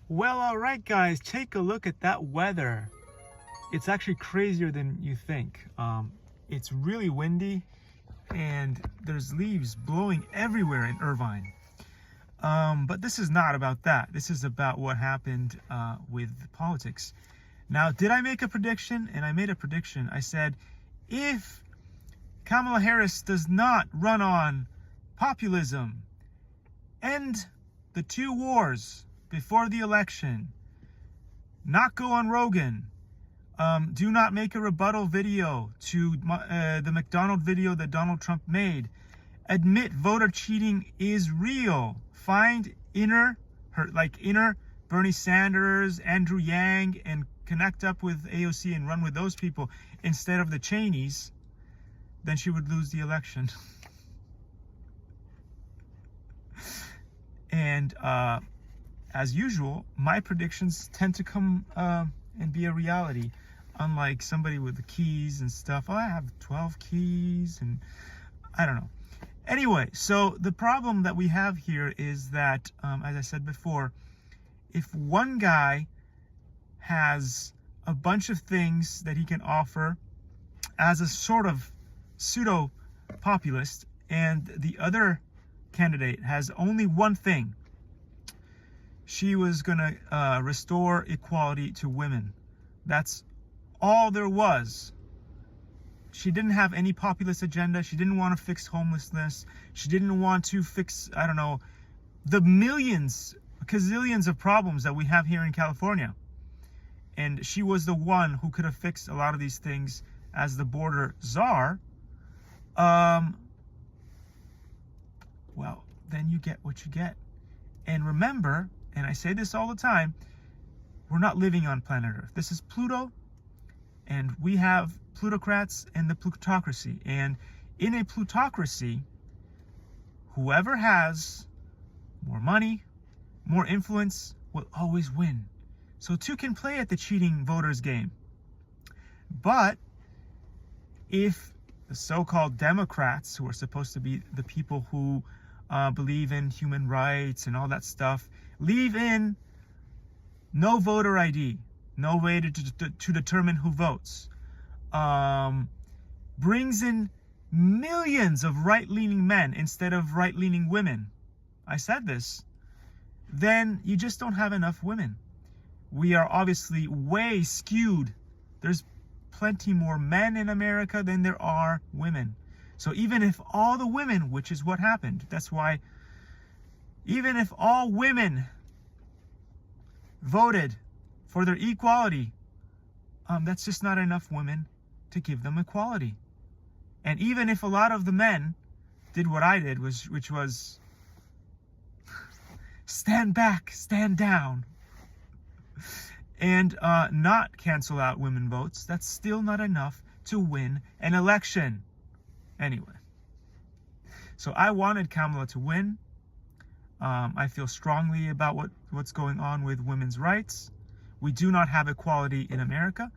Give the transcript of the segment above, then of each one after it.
Well, all right, guys, take a look at that weather. It's actually crazier than you think. It's really windy and there's leaves blowing everywhere in Irvine. But this is not about that. This is about what happened with politics. Now, did I make a prediction? And I made a prediction. I said, if Kamala Harris does not run on populism, end the two wars before the election, not go on Rogan, do not make a rebuttal video to the McDonald video that Donald Trump made, admit voter cheating is real, find inner Bernie Sanders, Andrew Yang, and connect up with AOC and run with those people instead of the Cheneys, then she would lose the election. And as usual, my predictions tend to come and be a reality, unlike somebody with the keys and stuff. Oh, I have 12 keys and I don't know. Anyway, so the problem that we have here is that, as I said before, if one guy has a bunch of things that he can offer as a sort of pseudo-populist, and the other candidate has only one thing: she was going to restore equality to women. That's all there was. She didn't have any populist agenda. She didn't want to fix homelessness. She didn't want to fix, I don't know, the millions, gazillions of problems that we have here in California. And she was the one who could have fixed a lot of these things as the border czar. Well, then you get what you get. And remember, and I say this all the time, we're not living on planet Earth. This is Pluto, and we have plutocrats and the plutocracy. And in a plutocracy, whoever has more money, more influence, will always win. So two can play at the cheating voters game. But if the so-called Democrats, who are supposed to be the people who believe in human rights and all that stuff, leave in no voter ID, no way to determine who votes, brings in millions of right-leaning men instead of right-leaning women, I said this, then you just don't have enough women. We are obviously way skewed. There's plenty more men in America than there are women. So even if all the women, which is what happened, that's why, even if all women voted for their equality, that's just not enough women to give them equality. And even if a lot of the men did what I did, which was stand back, stand down, and not cancel out women votes, that's still not enough to win an election. Anyway, so I wanted Kamala to win. I feel strongly about what's going on with women's rights. We do not have equality in America.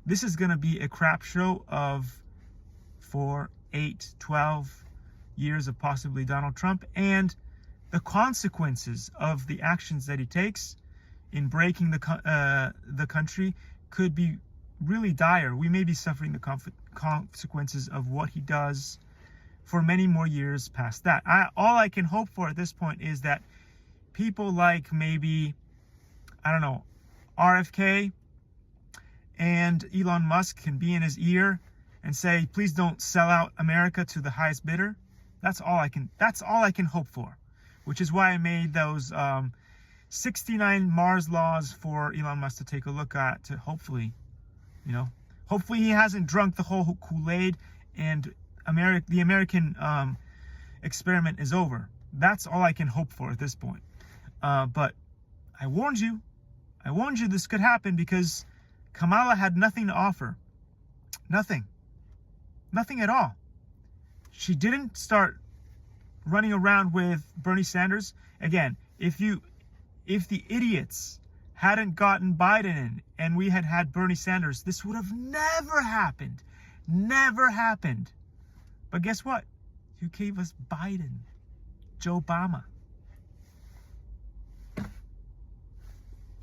This is going to be a crap show of 4, 8, 12 years of possibly Donald Trump, and the consequences of the actions that he takes in breaking the country could be really dire. We may be suffering the consequences of what he does for many more years past that. All I can hope for at this point is that people like maybe, I don't know, RFK and Elon Musk can be in his ear and say, please don't sell out America to the highest bidder. That's all I can hope for, which is why I made those 69 Mars laws for Elon Musk to take a look at, to hopefully, hopefully he hasn't drunk the whole Kool-Aid and the American experiment is over. That's all I can hope for at this point. But I warned you this could happen, because Kamala had nothing to offer. Nothing at all. She didn't start running around with Bernie Sanders. Again, if the idiots hadn't gotten Biden in and we had Bernie Sanders, this would have never happened. Never happened. But guess what? You gave us Biden, Joe Obama.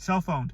Self-owned.